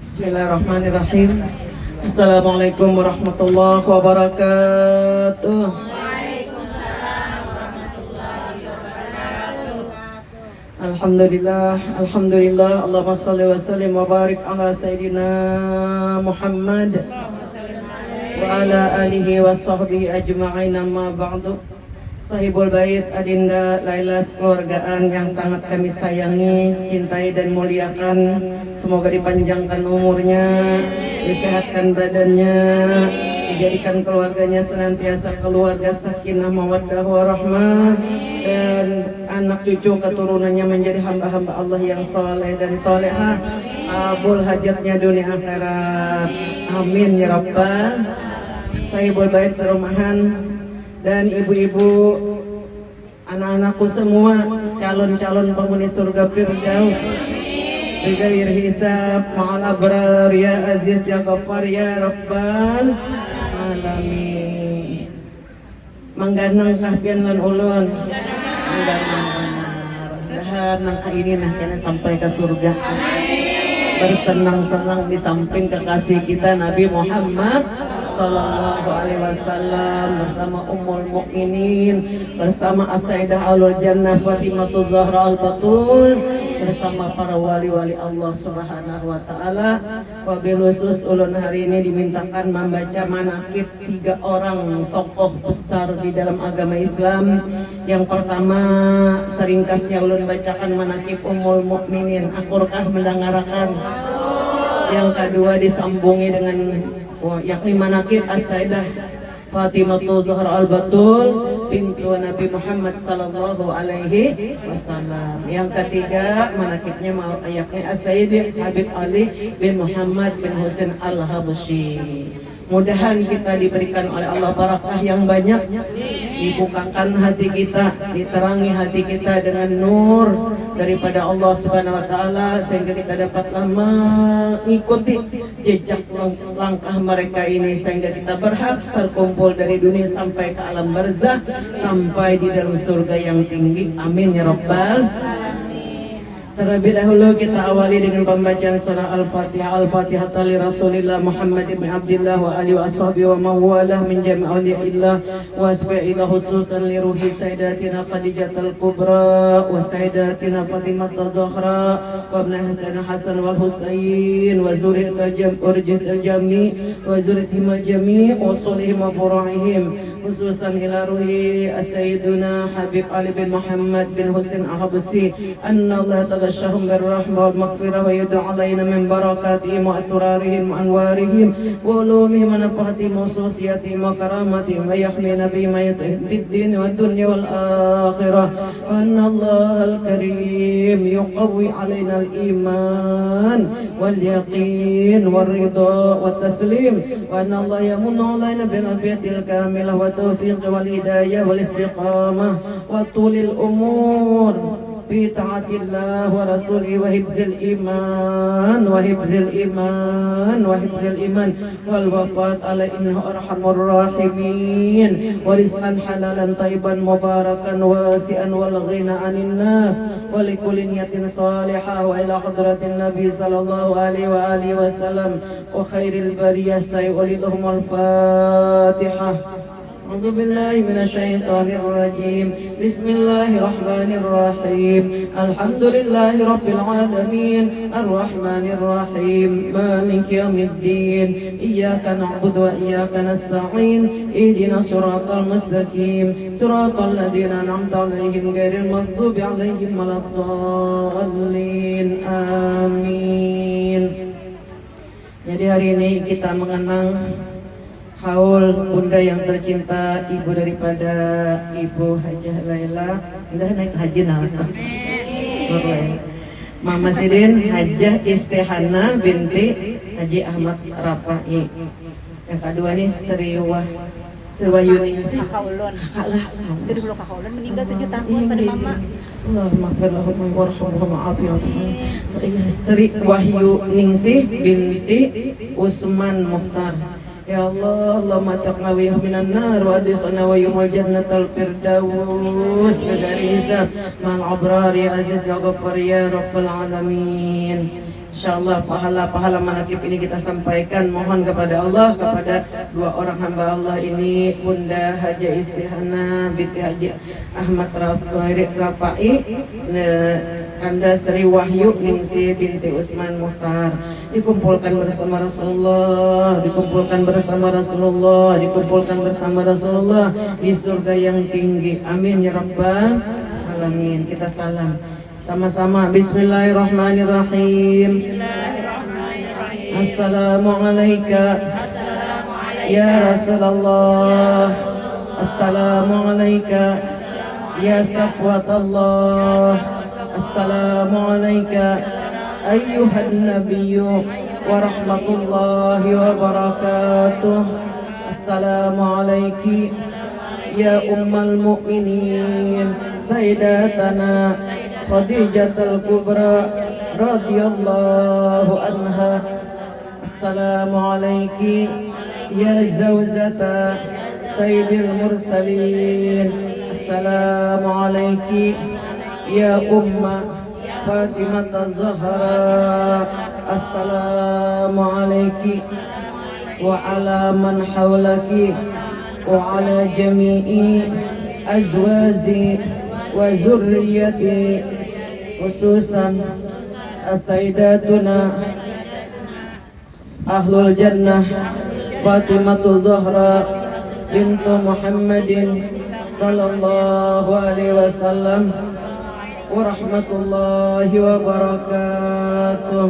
Bismillahirrahmanirrahim. Assalamualaikum warahmatullahi wabarakatuh. Alhamdulillah, alhamdulillah. Allahumma shalli wa sallim wa barik ala sayyidina Muhammad wa ala alihi wa sahbihi ajma'in, amma ba'du. Sahibul bait, adinda Laila kekeluargaan yang sangat kami sayangi, cintai dan muliakan. Semoga dipanjangkan umurnya, disehatkan badannya, dijadikan keluarganya senantiasa keluarga sakinah mawaddah warahmah, dan anak cucu keturunannya menjadi hamba-hamba Allah yang soleh dan solehah, abul hajatnya dunia akhirat, amin ya rabbal. Sahibul bait serumahan dan ibu-ibu, anak-anakku semua, calon-calon penghuni surga Firdaus bighair hisab ma'al abrar, ya aziz ya ghaffar ya rabbal alamin. Mangganang kahbian lan ulun, mangganang benar nang ini nah kena sampai ke surga, bersenang-senang di samping kekasih kita Nabi Muhammad Sallallahu Alaihi Wasallam, bersama Ummul Mukminin, bersama As-Sayyidah Alul Jannah Fatimatul Zahra Al-Batul, bersama para wali-wali Allah Subhanahu Wa Taala. Wabil khusus ulun hari ini dimintakan membaca manaqib 3 orang tokoh besar di dalam agama Islam. Yang pertama, seringkasnya ulun bacakan manaqib Ummul Mukminin, akurkah mendengarkan. Yang kedua disambungi dengan yakni manaqib As-Sayyidah Fatimatul Zahra Al-Batul bintu Nabi Muhammad Sallallahu Alaihi Wasallam. Yang ketiga manaqibnya yakni As-Sayyid Habib Ali bin Muhammad bin Husain Al-Habsyi. Mudahan kita diberikan oleh Allah barakah yang banyak, dibukakan hati kita, diterangi hati kita dengan nur daripada Allah Subhanahu Wa Taala, sehingga kita dapatlah mengikuti jejak langkah mereka ini, sehingga kita berhak terkumpul dari dunia sampai ke alam barzakh, sampai di dalam surga yang tinggi. Amin ya rabbal. Terlebih dahulu kita awali dengan pembacaan surah Al-Fatihah. Al-Fatihah li Rasulillah Muhammad ibn Abdullah wa alihi wa ashabihi wa mawalah min jami' awliyaillah wa asba'illah, khususan li ruhi sayyidatina Khadijatul Kubra wa sayyidatina Fatimatul Zahra wa ibn Hasan wal Husain wa zurriyatul jami' wa zurriyatihim jami' wa salihim wa fura'ihim, khususan ila ruhi Sayyiduna Habib Ali bin Muhammad bin Husain Al-Habsyi, anna Allah تغشهم بالرحمة والمغفرة ويدعو علينا من بركاتهم وأسرارهم وأنوارهم وعلومهم ونفحاتهم وخصوصياتهم وكراماتهم ويحمينا بما بالدين والدنيا والآخرة، وأن الله الكريم يقوي علينا الإيمان واليقين والرضا والتسليم، وأن الله يمن علينا بالعافية الكاملة والتوفيق والهداية والاستقامة وطول الأمور في طاعة الله ورسوله وحفظ الإيمان وحفظ الإيمان والوفاة على إنه أرحم الراحمين، ورزقا حلالا طيبا مباركا واسعا والغنى عن الناس، ولكل نية صالحة، وإلى حضرة النبي صلى الله عليه وآله وسلم وخير البرية سيولدهم الفاتحة. أعوذ بالله من الشيطان الرجيم. بسم الله الرحمن الرحيم. الحمد لله رب العالمين الرحمن الرحيم مالك يوم الدين، إياك نعبد وإياك نستعين، اهدنا الصراط المستقيم صراط الذين أنعمت عليهم غير المغضوب عليهم ولا الضالين. Amin. Jadi hari ini kita mengenang haul bunda yang tercinta, ibu daripada Ibu Hajah Laila. Udah naik haji natas. Mama Sidin Hajah Istihana binti Haji Ahmad Rafai. Yang kedua nih Sriwayuni Kakak ulun. Kakak lah. Jadi dulu kakak ulun meninggal 7 tahun pada mama. Allahumma firlahum warhamhum wa'afiyahum. Sri Wahyu Ningsih binti Usman Mukhtar. Ya Allah, Allahumma taqnawi minan nar wa adkhilna wa yumul jannatal firdaus bighairi hisab ma'al abrar ya aziz ya ghaffar ya rabbal alamin. Insyaallah pahala-pahala manakib ini kita sampaikan, mohon kepada Allah, kepada dua orang hamba Allah ini, Bunda Haja Istihana binti Haji Ahmad Rapai, Kanda Sri Wahyu Ningsi binti Usman Muhtar, dikumpulkan bersama Rasulullah, dikumpulkan bersama Rasulullah, dikumpulkan bersama Rasulullah di surga yang tinggi. Amin ya rabbal alamin. Kita salam sama-sama. Bismillahirrahmanirrahim. Assalamualaikum ya Rasulullah. Assalamualaikum ya Safwatullah. Assalamualaikum ayyuhan nabiyyu wa rahmatullahi wa barakatuh. Assalamualaikum ya ummal mu'minin sayyidatana Khadijatul Kubra radhiyallahu anha. Assalamualaikum ya zawjata sayyidil mursalin. Assalamualaikum ya umma Fatimah Az-Zahra. Assalamualaikum wa ala man hawlaki wa ala jami'i azwaji wa zurriyati, khususan as-sayyidatuna ahlul jannah Fatimatul Zahra bintu Muhammadin sallallahu alaihi wasallam wa rahmatullahi wa barakatuh.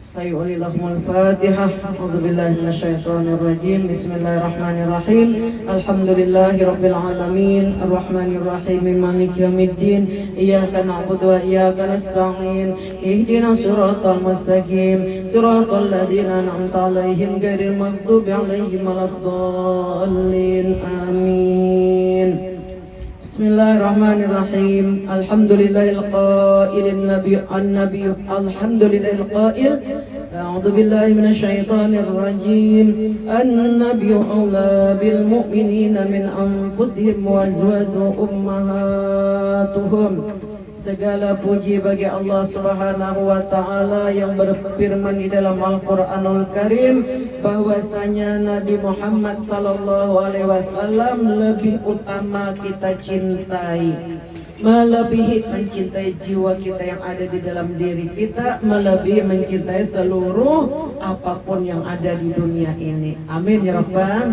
Sayyi'uli lahumul Fatihah. A'udzubillahi minasyaitonirrajim. Bismillahirrahmanirrahim. Alhamdulillahi rabbil alamin, arrahmanirrahim, maliki yaumiddin. Iyyaka na'budu wa iyyaka nasta'in. Ihdinas siratal mustaqim, siratal ladzina an'amta 'alaihim ghairil maghdubi 'alaihim waladdallin. Amin. Bismillahirrahmanirrahim. Alhamdulillahil qailin nabiy alhamdulillahil qail a'udzu billahi minasyaitonir rajim. An-nabiyyu aula bil mu'minina min anfusihim wa azwajuhum ummahatuhum. Segala puji bagi Allah Subhanahu wa taala yang berfirman di dalam Al-Qur'anul Karim bahwasanya Nabi Muhammad sallallahu alaihi wasallam lebih utama kita cintai, melebihi mencintai jiwa kita yang ada di dalam diri kita, melebihi mencintai seluruh apapun yang ada di dunia ini. Amin ya rabbal.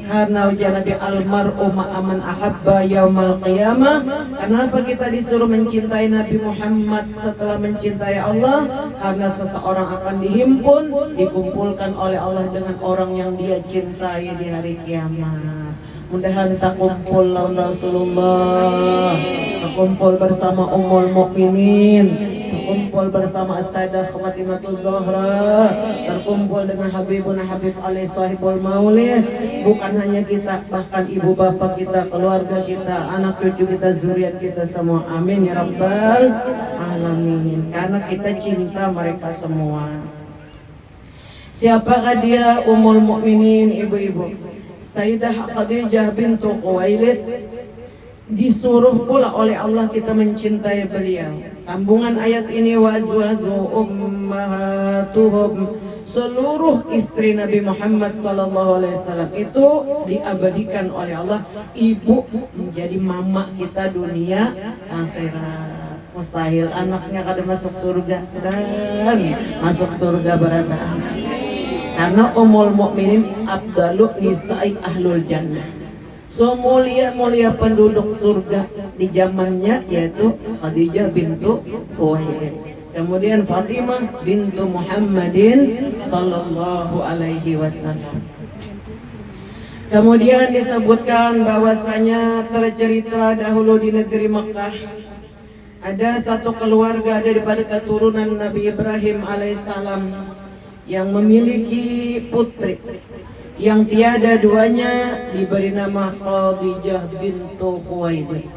Karena ujian Nabi almar'u ma'aman ahabba yaumal qiyamah. Kenapa kita disuruh mencintai Nabi Muhammad setelah mencintai Allah? Karena seseorang akan dihimpun, dikumpulkan oleh Allah dengan orang yang dia cintai di hari kiamat. Mudah-mudahan tak kumpul lawan Rasulullah, kumpul bersama Ummul Mukminin, terkumpul bersama As-Sayyidah Fatimatul Zahra, terkumpul dengan Habibuna Habib Ali Sahibul Maulid. Bukan hanya kita, bahkan ibu bapak kita, keluarga kita, anak cucu kita, zuriat kita semua. Amin ya rabbal alamin. Karena kita cinta mereka semua. Siapakah dia? Ummul Mukminin, ibu-ibu Sayyidah Khadijah bintu Khuwailid. Disuruh pula oleh Allah kita mencintai beliau. Sambungan ayat ini, wa azwaju ummahatuhum, seluruh istri Nabi Muhammad sallallahu alaihi wasallam itu diabadikan oleh Allah. Ibu menjadi mama kita dunia akhirat. Mustahil anaknya kada masuk surga dan masuk surga berada. Karena Ummul Mukminin abdalu nisa'i ahlul jannah. So mulia-mulia penduduk surga di zamannya yaitu Khadijah bintu Khuwailid. Kemudian Fatimah bintu Muhammadin sallallahu alaihi wasallam. Kemudian disebutkan bahwasanya tercerita dahulu di negeri Mekah ada satu keluarga daripada keturunan Nabi Ibrahim alaihissalam yang memiliki putri yang tiada duanya, diberi nama Khadijah bintu Khuwailid.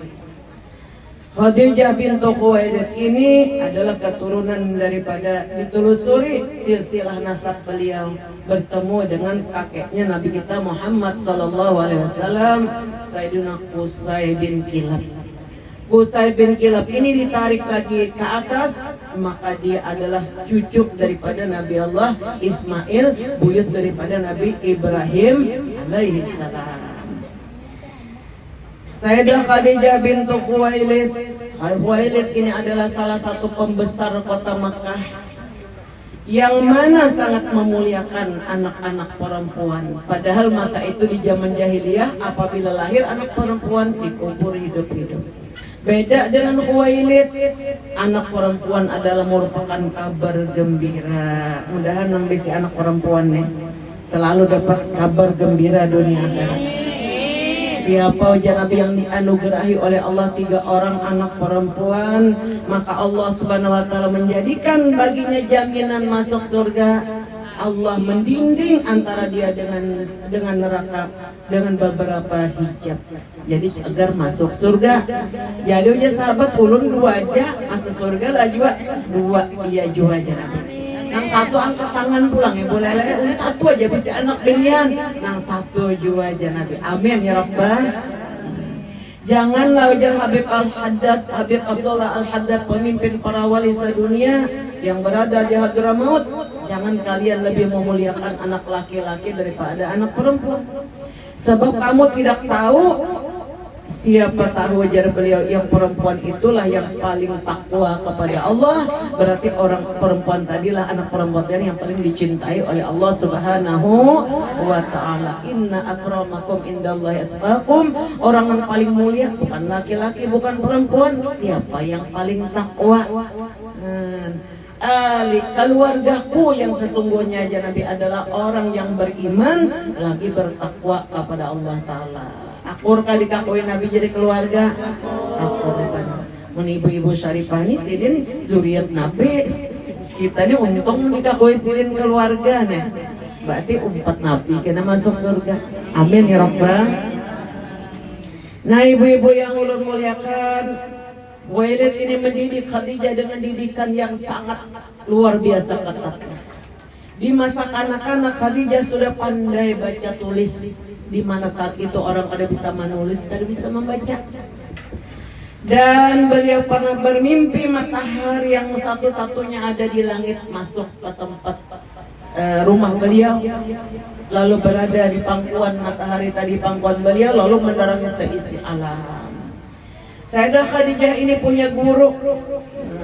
Khadijah bintu Khuwailid ini adalah keturunan daripada, ditelusuri silsilah nasab beliau, bertemu dengan kakeknya Nabi kita Muhammad sallallahu alaihi wasallam, Sayyidina Qusay bin Kilab. Qusay bin Kilab ini ditarik lagi ke atas, maka dia adalah cucu daripada Nabi Allah Ismail, buyut daripada Nabi Ibrahim alaihi salam. Sayyidah Khadijah bintu Khuwailid. Khuwailid ini adalah salah satu pembesar kota Makkah yang mana sangat memuliakan anak-anak perempuan. Padahal masa itu di zaman jahiliyah, apabila lahir anak perempuan dikubur hidup-hidup. Beda dengan Khuwailid, anak perempuan adalah merupakan kabar gembira. Mudahan nambisi anak perempuan nih selalu dapat kabar gembira dunia akhirat. Siapa ujar Nabi yang dianugerahi oleh Allah 3 orang anak perempuan, maka Allah Subhanahu wa taala menjadikan baginya jaminan masuk surga. Allah mendinding antara dia dengan neraka dengan beberapa hijab. Jadi agar masuk surga. Jadi ujar sahabat ulun 2 aja masuk surga lah juga 2 iya juga aja Nabi. Nang 1 angkat tangan pulang ya boleh lah, udah 1 aja bisa anak binian. Nang 1 juga aja Nabi. Amin ya Rabbal. Janganlah ujar Habib Al-Haddad, Habib Abdullah Al-Haddad, pemimpin para wali sedunia yang berada di Hadramaut. Jangan kalian lebih memuliakan anak laki-laki daripada anak perempuan. Sebab kamu tidak tahu, siapa tahu ujar beliau, yang perempuan itulah yang paling takwa kepada Allah. Berarti orang perempuan tadilah, anak perempuan yang paling dicintai oleh Allah Subhanahu wa ta'ala. Inna akramakum indallahi atqakum. Orang yang paling mulia bukan laki-laki, bukan perempuan. Siapa yang paling takwa? Keluargaku yang sesungguhnya aja Nabi adalah orang yang beriman lagi bertakwa kepada Allah Ta'ala. Akur kah dikakui Nabi jadi keluarga? Akur kan. Mun ibu-ibu syarifah ini sidin zuriat Nabi. Kita ini untung dikakui sidin keluarga nih. Berarti umpat Nabi kena masuk surga. Amin ya Rabbal. Nah ibu-ibu yang ulun muliakan, Khuwailid ini mendidik Khadijah dengan didikan yang sangat luar biasa ketatnya. Di masa kanak-kanak Khadijah sudah pandai baca tulis, di mana saat itu orang kada bisa menulis, kada bisa membaca. Dan beliau pernah bermimpi matahari yang satu-satunya ada di langit masuk ke tempat rumah beliau, lalu berada di pangkuan matahari tadi, pangkuan beliau, lalu menerangi seisi alam. Sayyidah Khadijah ini punya guru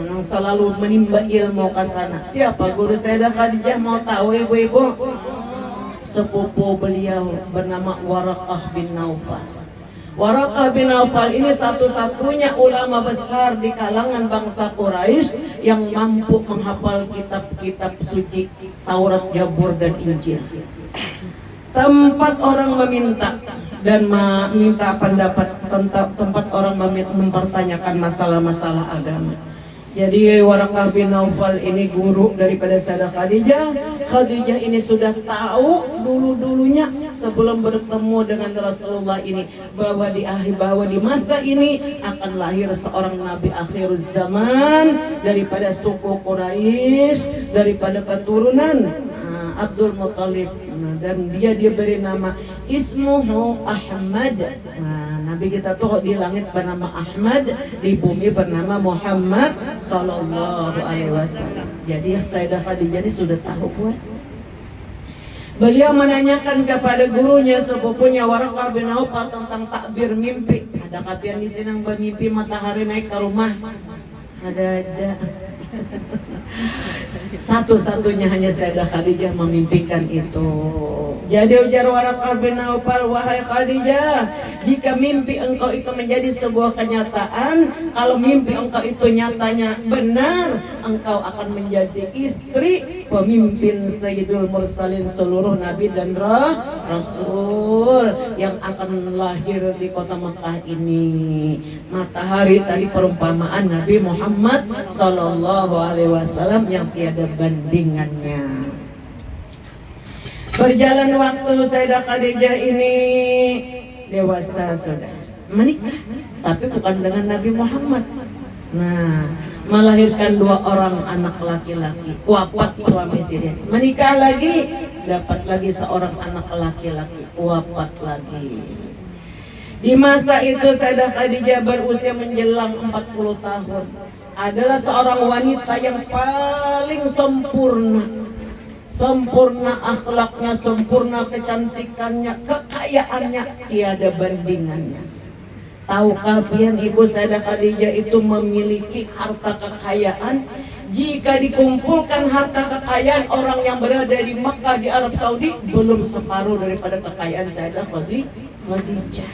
yang selalu menimba ilmu ke sana. Siapa guru Sayyidah Khadijah? Mau tahu ibu-ibu? Sepupu beliau bernama Waraqah bin Naufal. Waraqah bin Naufal ini satu-satunya ulama besar di kalangan bangsa Quraisy yang mampu menghafal kitab-kitab suci Taurat, Zabur dan Injil. Tempat orang meminta dan meminta pendapat, tempat orang mempertanyakan masalah-masalah agama. Jadi Waraqah bin Naufal ini guru daripada Sayyidah Khadijah. Khadijah ini sudah tahu dulu-dulunya sebelum bertemu dengan Rasulullah ini bahwa di masa ini akan lahir seorang nabi akhiruz zaman daripada suku Quraisy, daripada keturunan Abdul Muthalib, dan dia beri nama Ismuhu Ahmad. Nabi kita tuh di langit bernama Ahmad, di bumi bernama Muhammad Sallallahu Alaihi Wasallam. Jadi Sayyidah Khadijah ini sudah tahu buat. Beliau menanyakan kepada gurunya sepupunya Waraqah bin Naufal tentang takbir mimpi. Ada kapian di sini yang bermimpi matahari naik ke rumah? Ada. Satu-satunya hanya Sayyidah Khadijah memimpikan itu. Jadi ujar Waraqah bin Naufal, wahai Khadijah, jika mimpi engkau itu menjadi sebuah kenyataan, kalau mimpi engkau itu nyatanya benar, engkau akan menjadi istri pemimpin Sayyidul Mursalin, seluruh nabi dan rasul yang akan lahir di kota Makkah ini. Matahari tadi perumpamaan Nabi Muhammad Sallallahu Alaihi Wasallam yang tiada bandingannya. Berjalan waktu, Sayyidah Khadijah ini dewasa sudah menikah, tapi bukan dengan Nabi Muhammad. Nah, melahirkan 2 orang anak laki-laki, wafat suami istri. Menikah lagi, dapat lagi seorang anak laki-laki, wafat lagi. Di masa itu Sayyidah Khadijah berusia menjelang 40 tahun. Adalah seorang wanita yang paling sempurna. Sempurna akhlaknya, sempurna kecantikannya, kekayaannya tiada bandingannya. Tahukah kalian Ibu Sayyidah Khadijah itu memiliki harta kekayaan? Jika dikumpulkan harta kekayaan orang yang berada di Makkah di Arab Saudi, belum separuh daripada kekayaan Sayyidah Khadijah.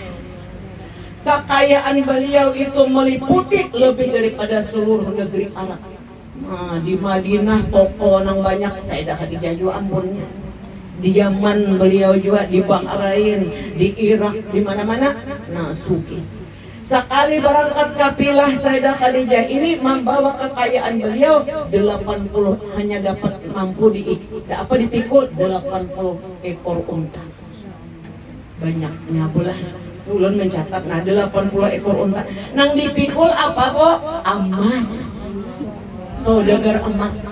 Kekayaan beliau itu meliputi lebih daripada seluruh negeri Arab. Nah, di Madinah toko nang banyak Sayyidah Khadijah juga ampunnya. Di Yaman beliau juga, di Bahrain, di Irak, di mana-mana. Nah, suki. Sekali berangkat kafilah Sayyidah Khadijah ini membawa kekayaan beliau 80, hanya dapat mampu dipikul 80 ekor unta. Banyaknya pula. Ulun mencatat, nah 80 ekor unta. Nang dipikul apa kok? Emas. Saudagar emas,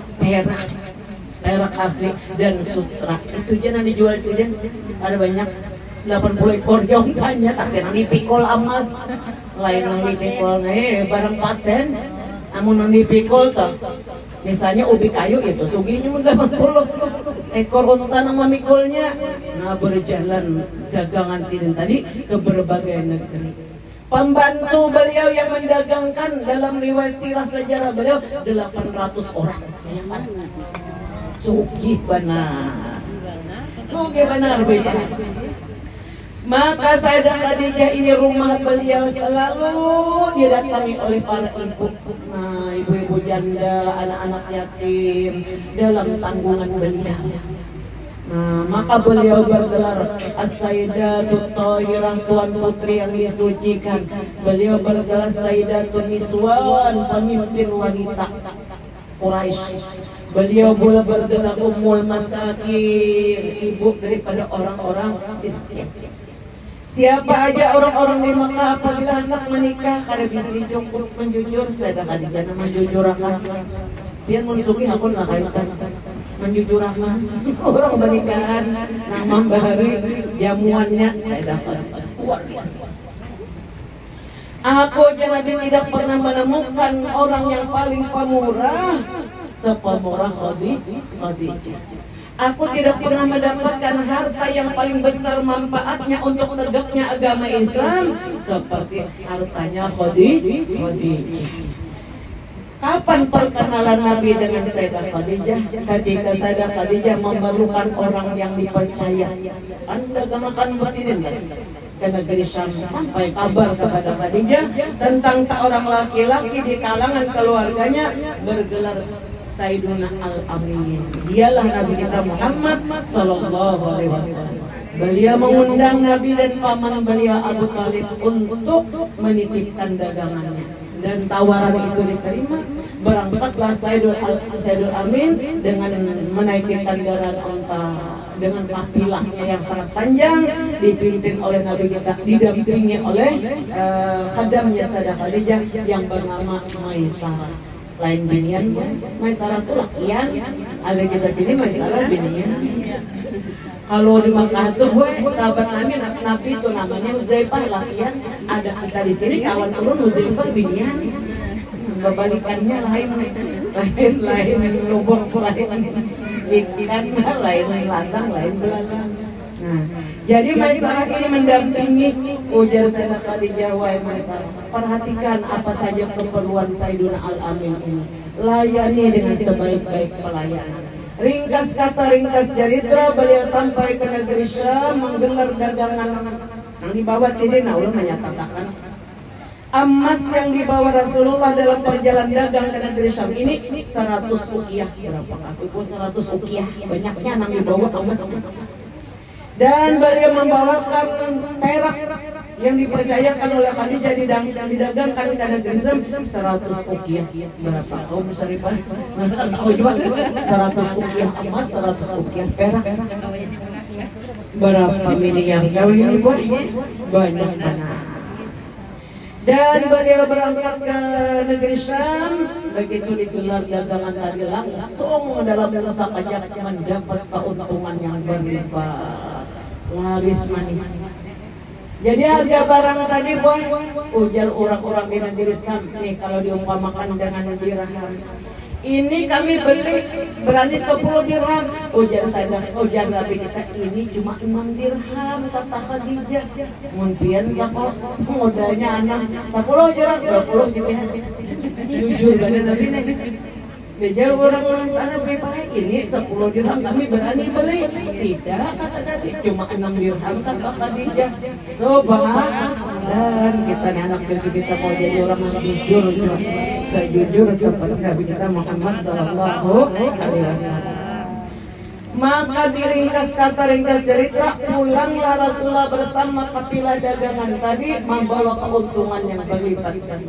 perak asli dan sutra. Itu aja nang dijual sini. Ada banyak 80 ekor untanya, tapi nang dipikul emas. Lain nang dipikul barang paten. Namun nang dipikul tuh, misalnya ubi kayu itu suginya 80 ekor unta nang memikulnya. Nah, berjalan dagangan sini tadi ke berbagai negeri. Pembantu beliau yang mendagangkan dalam riwayat sirah sejarah beliau 800 orang. Sugih benar. Sugih benar begitu. Maka Sayyidah Khadijah ini rumah beliau selalu didatangi oleh para ibu, nah ibu-ibu janda, anak-anak yatim dalam tanggungan beliau. Nah, maka beliau bergelar As-Sayyidatut Thahirah, tuan putri yang disucikan. Beliau bergelar Sayyidatun Niswan, pemimpin wanita Quraisy. Beliau pula bergelar Ummul Masakin, ibu daripada orang-orang miskin. Siapa aja orang-orang di Makkah apabila hendak menikah kada bisa cukup menjujur Sayyidah Khadijah nama menjujurkan. Biar mensuki hakun lah kaitan menjujurkan orang pernikahan nang membahari jamuannya Sayyidah Khadijah luar biasa. Aku aja Nabi tidak pernah menemukan orang yang paling pemurah sepemurah Khadijah. Aku tidak pernah mendapatkan harta yang paling besar manfaatnya untuk tegaknya agama Islam seperti hartanya Khadijah. Kapan perkenalan Nabi dengan Sayyidah Khadijah? Ketika Sayyidah Khadijah memerlukan orang yang dipercaya. Anda makan bersinin ke negeri Syam, sampai kabar kepada Khadijah tentang seorang laki-laki di kalangan keluarganya bergelar Sayyiduna Al-Amin. Dialah Nabi kita Muhammad sallallahu alaihi wasallam. Beliau mengundang Nabi dan paman beliau Abu Thalib untuk menitipkan dagangannya. Dan tawaran itu diterima. Berangkatlah Sayyidul Amin dengan menaiki kendaraan unta dengan kafilahnya yang sangat panjang, dipimpin oleh Nabi kita, didampingi oleh khadamnya Sayyidah Khadijah yang bernama Maisarah. Lain binian, Maisarah itu lakian, ada kita sini Maisarah binian. Kalau di Makkah tuh sahabat Nabi itu namanya Huzaifah lakian, ada kita di sini kawan turun Huzaifah binian. Berbalikannya lain lubang lain ikan lain ladang lain belakang. Nah, jadi Maisarah ini mendampingi ujar Sayyidah Khadijah, wahai Maisarah, perhatikan apa saja keperluan Sayyiduna Al-Amin ini. Layani dengan sebaik-baik pelayanan. Ringkas kata, ringkas cerita, beliau sampai ke negeri Syam menggelar dagangan yang dibawa Sidina ulun menyatakan emas yang dibawa Rasulullah dalam perjalanan dagang ke negeri Syam ini 100 uqiyah. Berapa kali 100 uqiyah, banyaknya yang dibawa emas. Dan beliau membawakan perak yang dipercayakan oleh Khadijah didagangkan ke negeri Syam 100 uqiyah. Berapa? Kau bisa ribat? Nggak tahu juga. 100 uqiyah emas, 100 uqiyah perak. Berapa miliar kawin ini buat? Banyak banget. Dan beliau berangkat ke negeri Syam. Begitu digelar dagangan tadi langsung dalam sekejap mendapat keuntungan yang berlimpah, laris manis. Jadi harga barang tadi boy, ujar orang-orang di negeri Sam nih kalau diumpamakan dengan dirham. Ini kami beli berani 10 dirham. Ujar Nabi kita ini cuma 6 dirham kata Khadijah. Mungkin sapo modalnya anak 10 dirham 20 gitu ya. Jujur pada Nabi nih. Bejar orang-orang sana baik ini 10 dirham kami berani beli. Tidak kata Nabi cuma 6 dirham kata Khadijah. Subhanallah. Dan kita nih anak kita mau jadi orang yang jujur, sejujur seperti Nabi kita Muhammad Sallallahu Alaihi Wasallam. Maka diringkas kata ringkas cerita, pulanglah Rasulullah bersama kafilah dagangan tadi membawa keuntungan yang berlipat-lipat.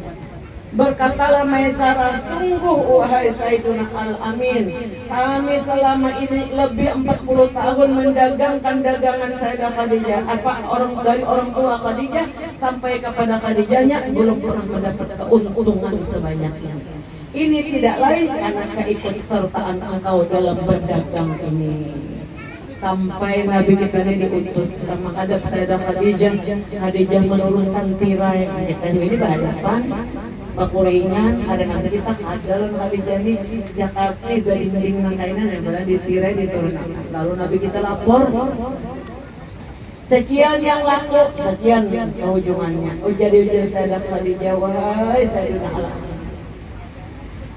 Berkatalah Maisarah, sungguh wahai Sayyiduna Al-Amin, kami selama ini lebih 40 tahun mendagangkan dagangan Sayyidah Khadijah. Dari orang tua Khadijah sampai kepada Khadijahnya belum pernah mendapat keuntungan sebanyaknya. Ini tidak lain karena keikutsertaan engkau dalam berdagang ini. Sampai Nabi kita ini diutus ke menghadap Sayyidah Khadijah. Khadijah menurunkan tirai. Ini bahadapan bakuringan ada nanti kita kadalan Khadijah ini Jakarta gading-gading kainan yang berada ditirai diturunkan. Lalu Nabi kita lapor, sekian yang laku, sekian ujungannya. Ujar Sayyidah Khadijah, wahai Sayyidina Allah,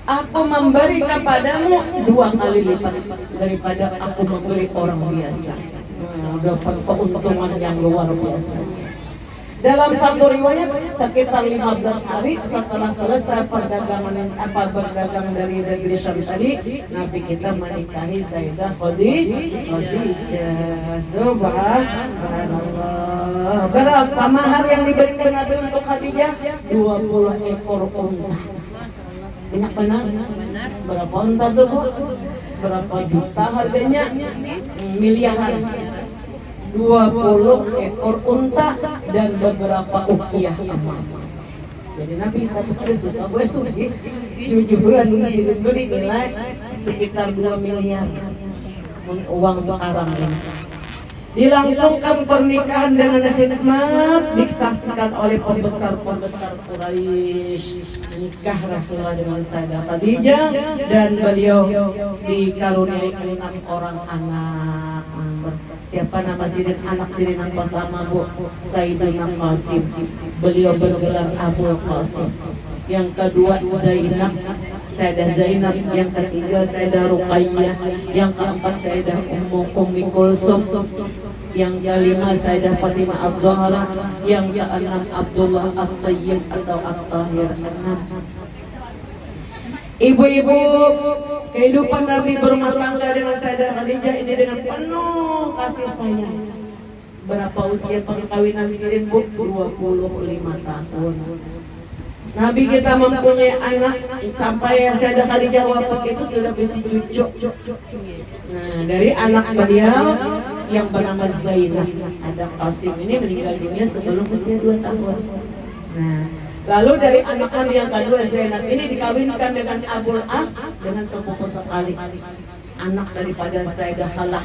aku memberi kepadamu 2 kali lipat daripada aku memberi orang biasa. Dapat keuntungan yang luar biasa. Dalam satu riwayat sekitar 15 hari setelah selesai perdagangan berdagang dari negeri Syam tadi, Nabi kita menikahi Sayyidah Khadijah. Subhanallah. Berapa mahar yang diberikan Nabi untuk Khadijah? 20 ekor unta. Banyak benar? Berapa unta tuh Bu? Berapa juta harganya? Miliaran. 20 ekor unta dan beberapa ukiah emas. Jadi Nabi kita tuh ada susah gue jujuran di sini tuh dinilai sekitar 2 miliar uang sekarang ini. Dilangsungkan pernikahan dengan hikmat, disaksikan oleh pembesar-pembesar Quraisy. Nikah Rasulullah dengan Sayyidah Khadijah dan beliau dikaruniai 6 orang anak. Siapa nama anak Sirin pertama Bu? Sayyidina Qasim. Beliau bergelar Abu Qasim. Yang kedua Zainab, Sayyidah Zainab. Yang ketiga Sayyidah Ruqayyah. Yang keempat Sayyidah Ummi Kulsum. Yang kelima Sayyidah Fatimah Ad-Zahra. Yang keenam Abdullah At-Tayyib atau At-Tahir. Ibu-ibu, kehidupan Nabi berumah tangga dengan Sayyidah Khadijah ini dengan penuh kasih sayang. Berapa usia perkawinan Sirin Bu? 25 tahun. Nabi kita mempunyai anak sampai Sayyidah Khadijah wafat itu sudah bisa cucu. Nah, dari anak beliau yang bernama Zainab, ada Qasim ini meninggal dunia sebelum usia 2 tahun. Nah, lalu dari anak yang kedua Zainab ini dikawinkan dengan Abul As dengan sepupu sekali. Anak daripada Sayyidah Khalah,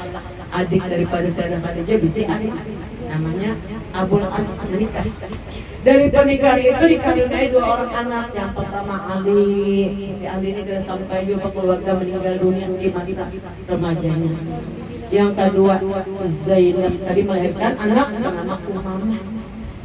adik daripada Sayyidah Khadijah bisa adik. Namanya Abul As menikah. Dari pernikahan itu dikaruniai 2 orang anak. Yang pertama Ali ini sudah sampai juga keluarga meninggal dunia di masa remajanya. Yang kedua Zainab tadi melahirkan anak bernama Umamah.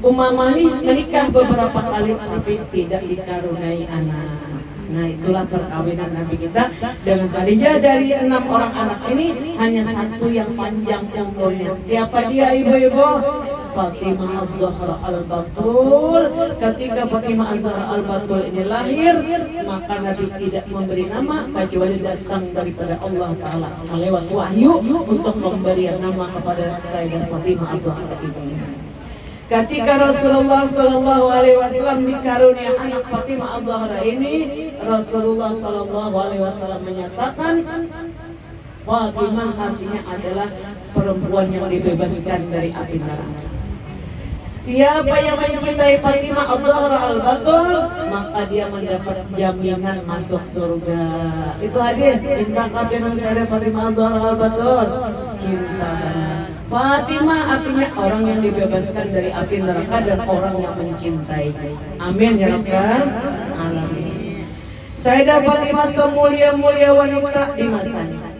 Umamah ini menikah beberapa kali tapi tidak dikaruniai anak. Nah, itulah perkawinan Nabi kita dengan Khadijah. Dari 6 orang anak ini hanya 1 yang panjang umurnya. Siapa dia ibu-ibu? Fatimah Ad-Zahra Al-Batul. Ketika Fatimah Ad-Zahra Al-Batul ini lahir, maka Nabi tidak memberi nama kecuali datang daripada Allah Ta'ala lewat wahyu untuk memberi nama kepada Sayyidah Fatimah Ad-Zahra ini. Ketika Rasulullah Sallallahu Alaihi Wasallam dikaruniai anak Fatimah Ad-Zahra ini, Rasulullah Sallallahu Alaihi Wasallam menyatakan Fatimah artinya adalah perempuan yang dibebaskan dari api neraka. Siapa yang mencintai Fatimah Ad-Zahra Al-Batul, maka dia mendapat jaminan masuk surga. Itu hadis. Cinta dengan Sayyidah Fatimah Ad-Zahra Al-Batul, cinta. Fatimah artinya orang yang dibebaskan dari api neraka dan orang yang mencintai. Amin ya rabbal alamin. Sayyidah Fatimah semulia-mulia wanita di masanya.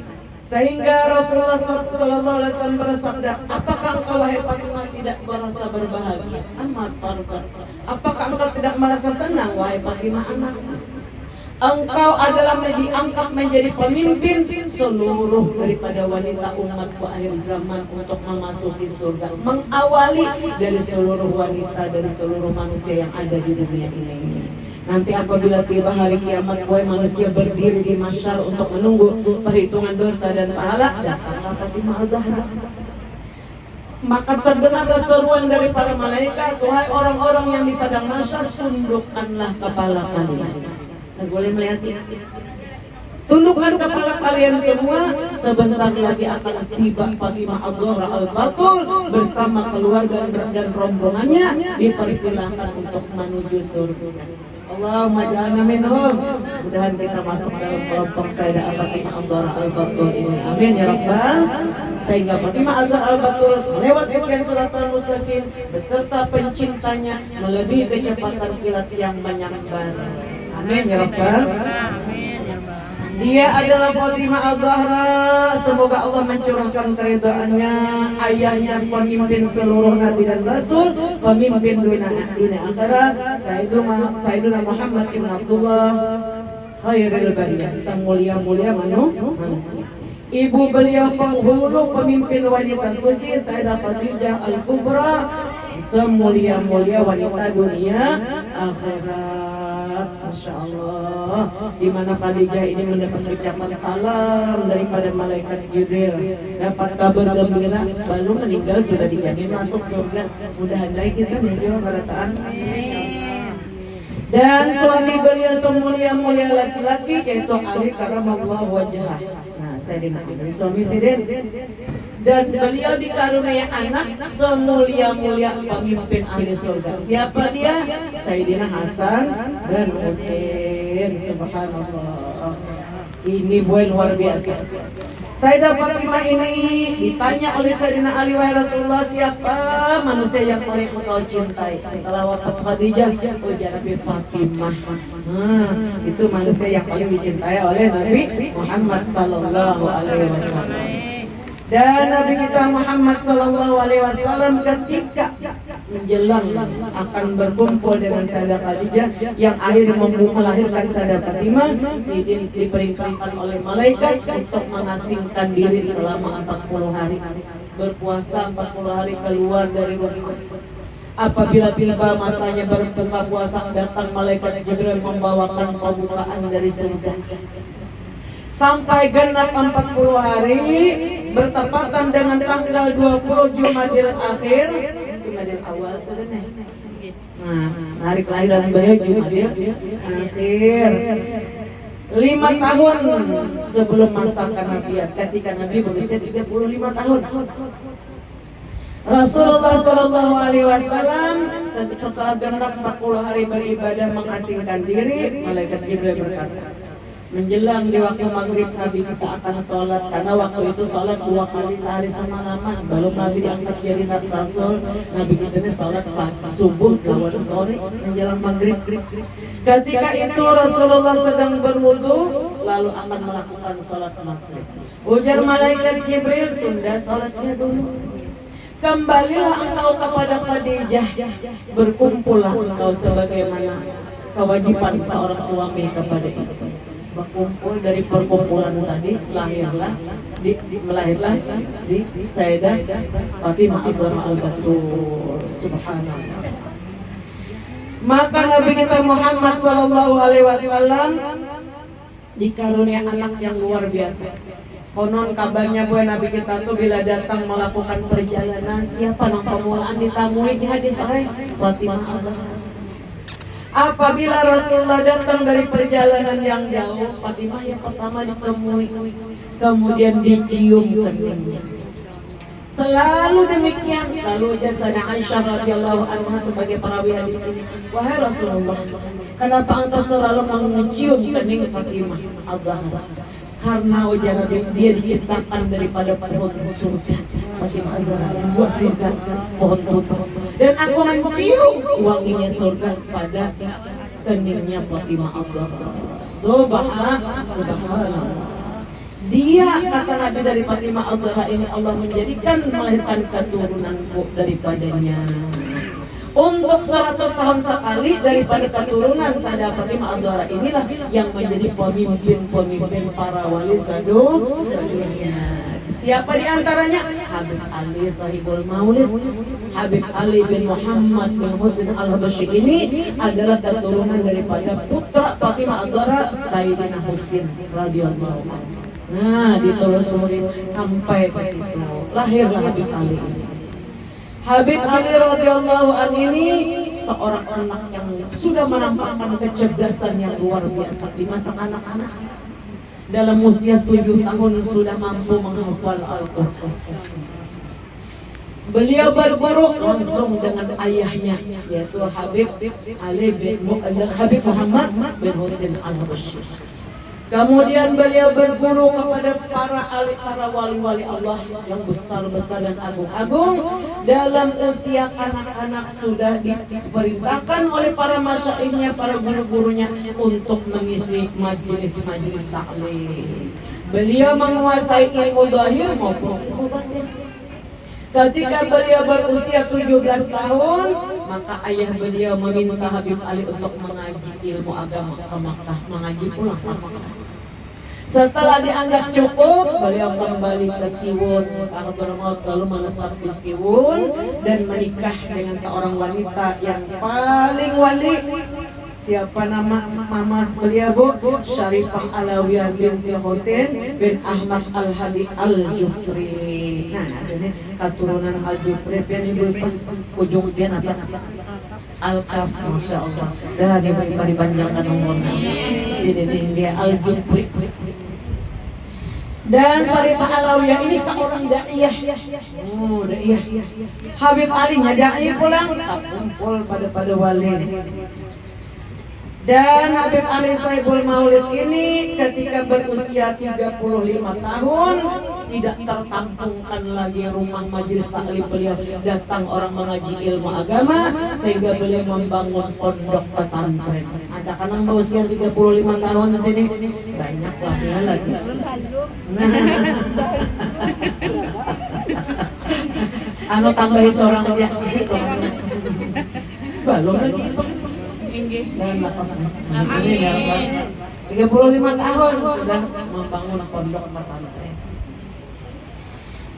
Sehingga Rasulullah SAW bersabda, apakah engkau wahai Fatimah tidak merasa berbahagia? Amat parah. Apakah engkau tidak merasa senang wahai Fatimah anakku? Engkau adalah diangkat menjadi pemimpin seluruh daripada wanita umatku akhir zaman untuk memasuki surga. Mengawali dari seluruh wanita, dari seluruh manusia yang ada di dunia ini. Nanti apabila tiba hari kiamat, wahai manusia berdiri di mahsyar untuk menunggu perhitungan dosa dan pahala, datanglah Fatimah al-Zahra. Maka terdengarlah seruan dari para malaikat, wahai orang-orang yang di padang mahsyar, tundukkanlah kepala kalian. Saya boleh melihat ini. Tundukkan kepala kalian semua, sebentar lagi akan tiba Fatimah al-Zahra al-Batul bersama keluarga dan rombongannya dipersilahkan untuk menuju surga. Allahumma ja'alna minhum. Mudahan kita masuk dalam kelompok Sayyidah Fatimah al-Zahra al-Batul ini. Amin ya rabbal. Sehingga Fatimah al-Zahra al-Batul melewati jalan siratal mustaqim beserta pencintanya melebihi kecepatan kilat yang menyambar. Amin ya rabbal. Dia adalah Fatimah al-Zahra. Semoga Allah mencurahkan keridhaannya. Ayahnya pemimpin seluruh nabi dan rasul, pemimpin dunia akhirat. Sayyiduna Muhammad ibn Abdullah khairul bariyah, sang mulia-mulia manusia. Ibu beliau penghulu pemimpin wanita suci, Sayyidah Khadijah al-Kubra, semulia-mulia wanita dunia akhirat. Masya Allah, di mana Khadijah ini mendapat ucapan salam daripada malaikat Jibril, dapat kabar gembira, baru meninggal sudah dijamin masuk surga. Mudah-mudahan kita menjawab barataan. Dan suami beliau semulia-mulia laki-laki yaitu Ali karramallahu wajhah. Nah, Sayyidina Ali suami Sidin. Dan beliau dikaruniai anak semulia-mulia pemimpin ahli surga. Siapa dia? Sayyidina Hasan dan Husain. Subhanallah. Ini buah luar biasa. Sayyidah Fatimah ini ditanya oleh Sayyidina Ali, wahai Rasulullah, siapa manusia yang paling engkau cintai? Setelah wafat Khadijah, ujar Nabi Fatimah. Itu manusia yang paling dicintai oleh Nabi Muhammad sallallahu alaihi wasallam. Dan Nabi kita Muhammad sallallahu alaihi wasallam ketika menjelang akan berkumpul dengan Sayyidah Khadijah yang akhirnya melahirkan Sayyidah Fatimah, Sidin diperintahkan oleh malaikat untuk mengasingkan diri selama 40 hari. Berpuasa 40 hari keluar dari rumah. Apabila tiba masanya berbuka puasa, datang malaikat Jibril membawakan pembukaan dari surga. Sampai genap 40 hari bertepatan dengan tanggal 20 Jumadil Akhir, Jumadil Awal sudah nih. Nah, hari kelahiran beliau Jumadil Akhir. 5 tahun sebelum masa kenabian, ketika Nabi berusia 35 tahun. Rasulullah Shallallahu Alaihi Wasallam setelah genap 40 hari beribadah mengasingkan diri, malaikat Jibril berkata, menjelang di waktu maghrib Nabi kita akan sholat, karena waktu itu sholat 2 kali sehari semalaman. Belum Nabi diangkat jadi Nabi Rasul, Nabi kita ini sholat pagi, subuh, lawan sore, menjelang maghrib. Ketika itu Rasulullah sedang berwudu, lalu akan melakukan sholat maghrib. Ujar malaikat Jibril, tunda sholatnya dulu. Kembalilah engkau kepada Khadijah, berkumpullah engkau sebagaimana kewajiban seorang suami kepada istri. Berkumpul dari perkumpulan tadi, melahirlah si Sayyidah Fatimah al-Batul. Subhanallah. Maka Nabi kita Muhammad sallallahu alaihi wasallam dikarunia anak yang luar biasa. Konon kabarnya buah Nabi kita tuh bila datang melakukan perjalanan, siapa yang permulaan ditamui di hadis sahih? Fatimah al-Zahra. Apabila Rasulullah datang dari perjalanan yang jauh, Fatimah yang pertama ditemui, kemudian dicium keningnya. Selalu demikian. Lalu Sayyidah Aisyah radhiyallahu anha sebagai perawi hadis ini, wahai Rasulullah, kenapa engkau selalu mencium kening Fatimah al-Zahra? Karena wajah Nabi dia diciptakan daripada pohon surga. Fatimah Al-Zahra, buah surga pohon tutup. Dan aku mencium wanginya surga pada keningnya Fatimah Al-Zahra. Subhanallah. Dia kata Nabi dari Fatimah Al-Zahra ini Allah menjadikan melahirkan keturunanku daripadanya. Untuk 100 tahun sekali daripada keturunan Sayyidah Fatimah Al-Zahra inilah yang menjadi pemimpin para wali sadunya. Siapa di antaranya? Habib Ali Sahibul Maulid. Habib Ali bin Muhammad bin Husain Al-Habashi ini adalah keturunan daripada putra Fatimah Al-Zahra Sayyidina Husain radhiyallahu anhu. Nah, ditelusuri sampai ke situ. Lahirlah Habib Ali ini. Habib Ali radhiyallahu anhu ini seorang anak yang sudah menampakkan kecerdasan yang luar biasa di masa anak-anak. Dalam usia 7 tahun sudah mampu menghafal Al-Quran. Beliau berguru langsung dengan ayahnya, yaitu Habib Muhammad bin Husain Al-Habashi. Kemudian beliau berguru kepada para wali-wali Allah yang besar-besar dan agung-agung. Dalam usia kanak-kanak sudah diperintahkan oleh para masyaikhnya, para guru-gurunya untuk mengisi majelis-majelis taklim. Beliau menguasai ilmu zahir maupun ilmu batin. Ketika beliau berusia 17 tahun, maka ayah beliau meminta Habib Ali untuk mengaji ilmu agama ke Makkah, mengaji pulang ke Makkah. Setelah dianggap cukup, beliau kembali ke Siwon, lalu menetap di Siwon dan menikah dengan seorang wanita yang paling wali. Siapa nama mama beliau, Bu? Syarifah Alawiyah binti Husain bin Ahmad Al-Hadi Al-Jufri. Nah, ini keturunan Al-Jufri, pian ibu ujung dia apa? Al-Kaf, Masya Allah. Dah dipanjangkan umurnya. Sini dia Al-Jufri. Dan Syarifah Alawiyah ini seorang da'iyah. Oh, da'iyah. Habib Ali nya da'iyah pulang, tak kumpul pada wali. Dan Habib Ali Sahibul Maulid ini ketika berusia 35 tahun tidak tertampungkan lagi rumah majelis taklim beliau, datang orang mengaji ilmu agama sehingga beliau membangun pondok pesantren. Ada kanang berusia 35 tahun di sini banyak lah ya lagi. Nah, anu tambahin seorang saja. Belum lagi. Dan lapas ini 35 tahun sudah membangun pondok pesantren.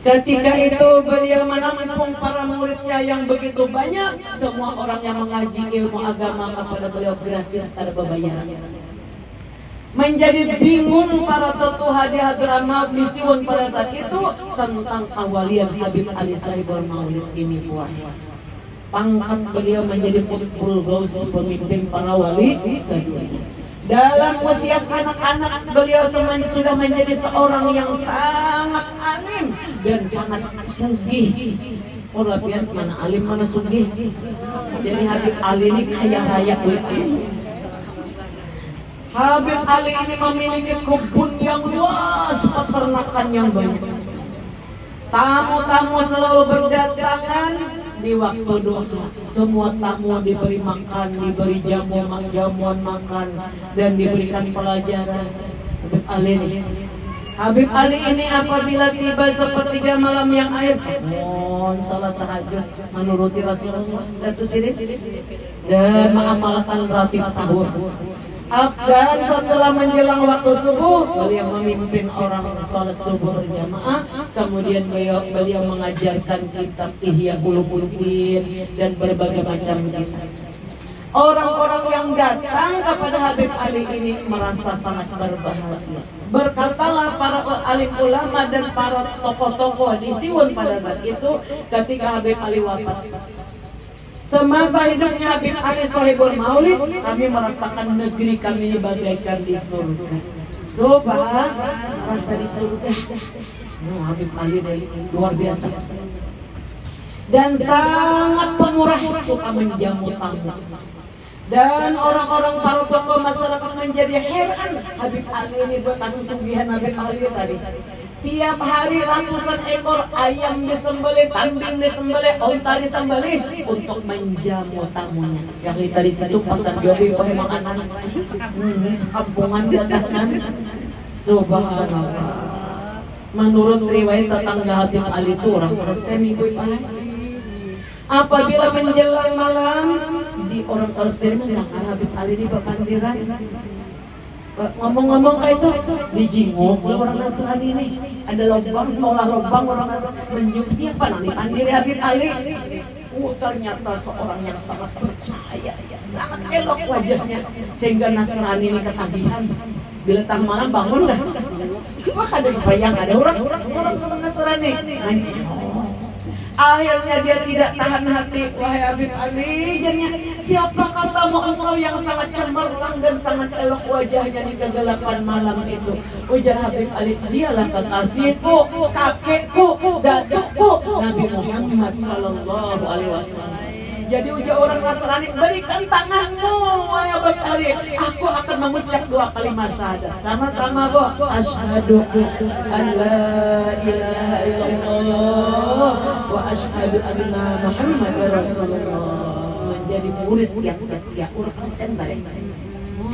Ketika itu beliau menampung para muridnya yang begitu banyak. Semua orang yang mengaji ilmu agama kepada beliau gratis tanpa bayaran. Menjadi bingung para tokoh di Hadramaut di Siwon pada saat itu tentang kawalian Habib Ali Sahibul Maulid ini buah. Pangkat beliau menjadi Qutbul Ghaus, pemimpin para wali saja. Dalam usia anak-anak beliau sudah menjadi seorang yang sangat alim dan sangat sugih. Orang pian mana alim mana sugih. Jadi Habib Ali ini kaya raya. Habib Ali ini memiliki kebun yang luas, peternakan yang banyak. Tamu-tamu selalu berdatangan di waktu duha. Semua tamu diberi makan, diberi jamuan makan, dan diberikan pelajaran. Habib Ali ini apabila tiba sepertiga malam yang akhir, salat tahajud menuruti Rasulullah dan mengamalkan ratib sahur. Dan setelah menjelang waktu subuh, beliau memimpin orang sholat subuh berjamaah. Kemudian beliau mengajarkan kitab Ihya Ulumuddin dan berbagai macam kitab. Orang-orang yang datang kepada Habib Ali ini merasa sangat berbahagia. Berkatalah para alim ulama dan para tokoh-tokoh di Siwon pada saat itu ketika Habib Ali wafat. Semasa hidupnya Habib Ali Sahibul Maulid, kami merasakan negeri kami ini bagaikan di surga. Subhan, rasa di surga. Habib Ali luar biasa. Dan sangat pemurah, suka menjamu tamu. Dan orang-orang para tokoh masyarakat menjadi heran. Habib Ali ini bekas sugihan Habib Ali tadi. Tiap hari ratusan ekor ayam disembelih, kambing disembelih, unta disembelih untuk menjamu tamunya. Yang kita di situ pakan jodoh pakai makanan, kampungan datangan. Subhanallah. Menurut riwayat tetangga Habib Ali itu orang Kristen ibu apabila menjelang malam di orang Kristen mendengar Habib Ali di Bapandiran ngomong-ngomong kayak itu dijinguk orang Nasrani ini ada lubang orang menjuk siapa nanti pandiri Habib Ali. Ternyata seorang yang sangat percaya, sangat elok wajahnya sehingga Nasrani ini ketagihan. Bila tang malam bangun dah, maka ada sebayang ada orang Nasrani mancing. Akhirnya dia tidak tahan hati, wahai Habib Ali, jadinya siapa katamu engkau yang sangat cemerlang dan sangat elok wajahnya di kegelapan malam itu? Ujar Habib Ali, dialah kekasihku, kakekku, datukku, Nabi Muhammad Sallallahu Alaihi Wasallam. Jadi ujar orang Nasrani, berikan tanganmu, wahai Habib Ali, aku akan mengucap 2 kalimat syahadat. Sama-sama, Bu. Asyhadu an la ilaha illallah wa asyhadu anna Muhammadar Rasulullah. Menjadi murid yang setia, orang Kristen baik.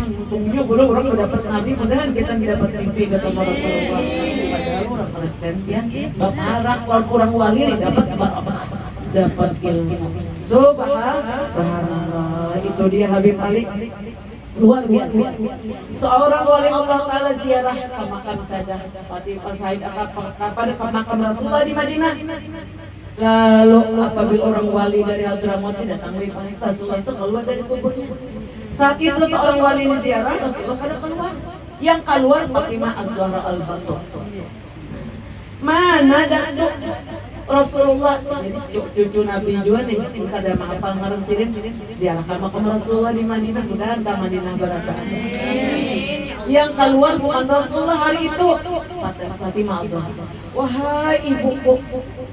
Untungnya orang dapat Nabi, mudahan kita dapat mimpi ketemu Rasulullah. Padahal orang Kristen ya, bapak orang wali dapat dapat ilmu. Subhanallah, itu dia Habib Ali, luar biasa. Seorang wali Allah Ta'ala ziarah ke makam Sadah Fatimah Said pada makam Rasulullah di Madinah. Lalu apabila orang wali dari Hadramaut datang Rasulullah itu keluar dari kuburnya. Saat itu seorang wali ziarah Rasulullah ada keluar. Yang keluar Fatimah Al-Zahra Al-Batul. Mana datuk Rasulullah, jadi cucu Nabi juga nih, kita ada menghafal ngarang sirin ziarah ke makam Rasulullah di Madinah, mudahan ke Madinah barokah. Yang keluar bukan Rasulullah hari itu, Fatimah Al-Zahra. Wahai ibuku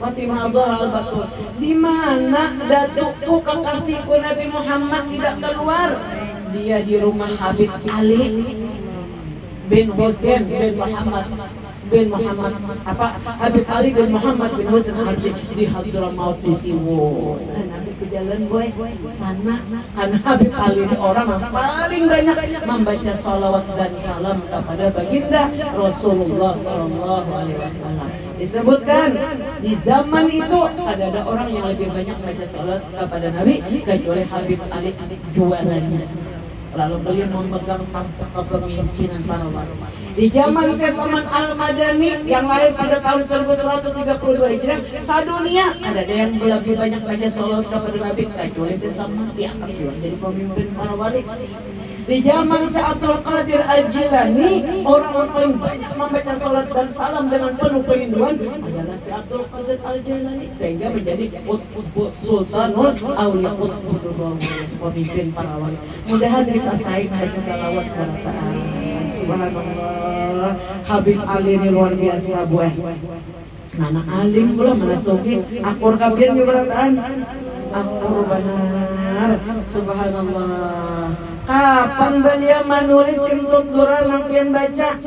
Fatimah Al-Zahra Al-Batul, di mana datukku kekasihku Nabi Muhammad tidak keluar? Dia di rumah Habib Ali bin Husain bin Muhammad bin Muhammad Habib Ali bin Muhammad bin Husain Haji di Hadramaut di Siwo. Nabi berjalan boy sana karena Habib Ali ini orang yang paling banyak membaca salawat dan salam kepada baginda Rasulullah Sallallahu Alaihi Wasallam. Disebutkan di zaman itu ada orang yang lebih banyak baca salawat kepada Nabi kecuali Habib Ali juaranya. Lalu beliau memegang tampuk kepemimpinan para ulama. Di zaman Saman Al-Madani yang lahir pada tahun 1132 Hijriah, sadunia ada yang lebih banyak baca salawat kepada Nabi kecuali Saman diangkat juga jadi pemimpin para wali. Di zaman Abdul Qadir Al-Jilani, orang-orang paling banyak membaca salat dan salam dengan penuh kerinduan adalah Abdul Qadir Al-Jilani, sehingga menjadi Sultanul Auliya, pemimpin para wali. Mudahan kita saing baca salawat sertaan. Subhanallah, Habib Ali ini luar biasa buah. Mana alim pula, mana sufi, akur kabin berataan, akur benar. Subhanallah. Kapan beliau menulis Simtut Durar yang baca?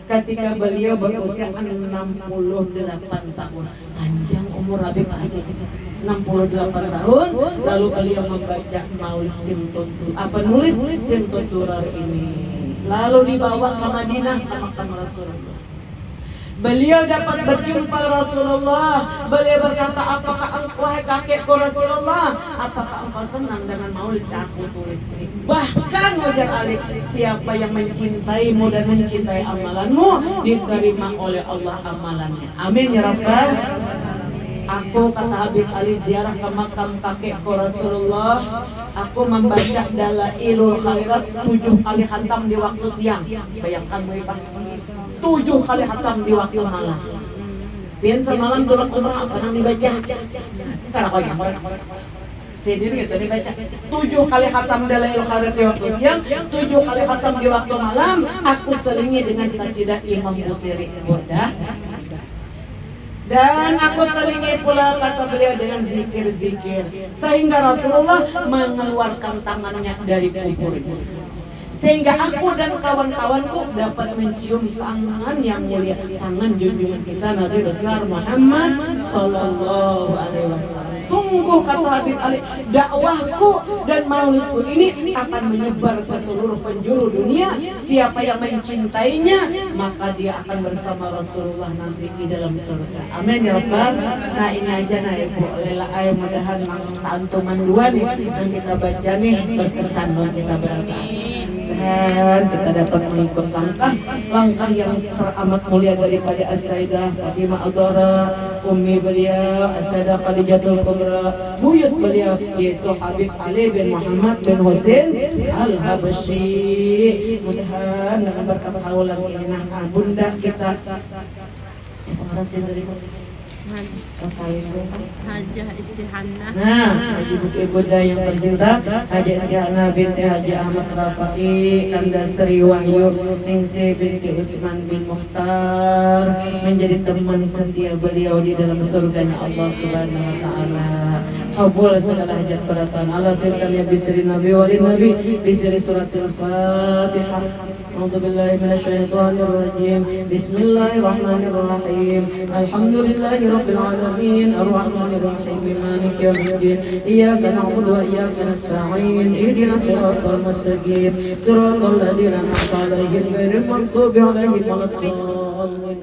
Ketika beliau berusia 68 tahun. Panjang umur Habib Ali. 68 tahun, lalu beliau membaca Maulid Simtut nulis Simtut Durar ini. Lalu dibawa ke Madinah ke makam Rasulullah. Beliau dapat berjumpa Rasulullah. Beliau berkata, apakah engkau kakekku Rasulullah? Apakah engkau senang dengan maulid yang aku tulis ini? Bahkan ujar Ali, siapa yang mencintaimu dan mencintai amalanmu, diterima oleh Allah amalannya. Amin ya Rabbal. Aku kata Habib Ali ziarah ke makam kakekku Rasulullah. Aku membaca Dalailul Khairat 7 kali khatam di waktu siang. Bayangkan Pak, 7 kali khatam di waktu malam. Pian semalam turun umrah apa yang dibaca? Karena kau yang sendiri gitu dibaca. 7 kali khatam Dalailul Khairat di waktu siang, 7 kali khatam di waktu malam. Aku selingi dengan qasidah Imam Busiri Burdah. Dan aku selingi pula kata beliau dengan zikir-zikir, sehingga Rasulullah mengeluarkan tangannya dari kuburnya. sehingga aku dan kawan-kawanku dapat mencium tangan yang mulia, tangan junjungan kita Nabi besar Muhammad sallallahu alaihi wasallam. Sungguh kata Habib Ali, dakwahku dan maulidku ini akan menyebar ke seluruh penjuru dunia. Siapa yang mencintainya, maka dia akan bersama Rasulullah nanti di dalam surga. Amin ya Rabbal. Nah ini aja nah Ibu Lela ayah mudahan santuman dua nih yang kita baca nih berkesan buat kita berapa. Dan kita dapat mengikut langkah yang teramat mulia daripada As-Sayyidah Fatimah Adhara, ummi beliau As-Sayyidah Khadijatul Kubra, buyut beliau yaitu Habib Ali bin Muhammad bin Husain Al-Habasyi. Mudah-mudahan dengan berkat haulan ini nah bunda kita orang sendiri Hajah Istihanah. Nah, ibu-ibu yang tercinta, Haji Istihanah binti Haji Ahmad Rafa'i Anda Sri Wahyu Ningsi binti Usman bin Mukhtar menjadi teman setia beliau di dalam surganya Allah Subhanahu wa taala. Qabul segala hajat beratan Allah tilkanya bisri Nabi walin Nabi bisri suratul Fatihah. A'udzu billahi minasyaitonir rajim. Bismillahirrahmanirrahim. Alhamdulillahirabbil alamin arrahmanir rahim maliki yaumiddin. Iyyaka na'budu wa iyyaka nasta'in. Ihdinas siratal mustaqim. Siratal ladzina an'amta 'alaihim ghairil maghdubi 'alaihim waladdallin. Amin.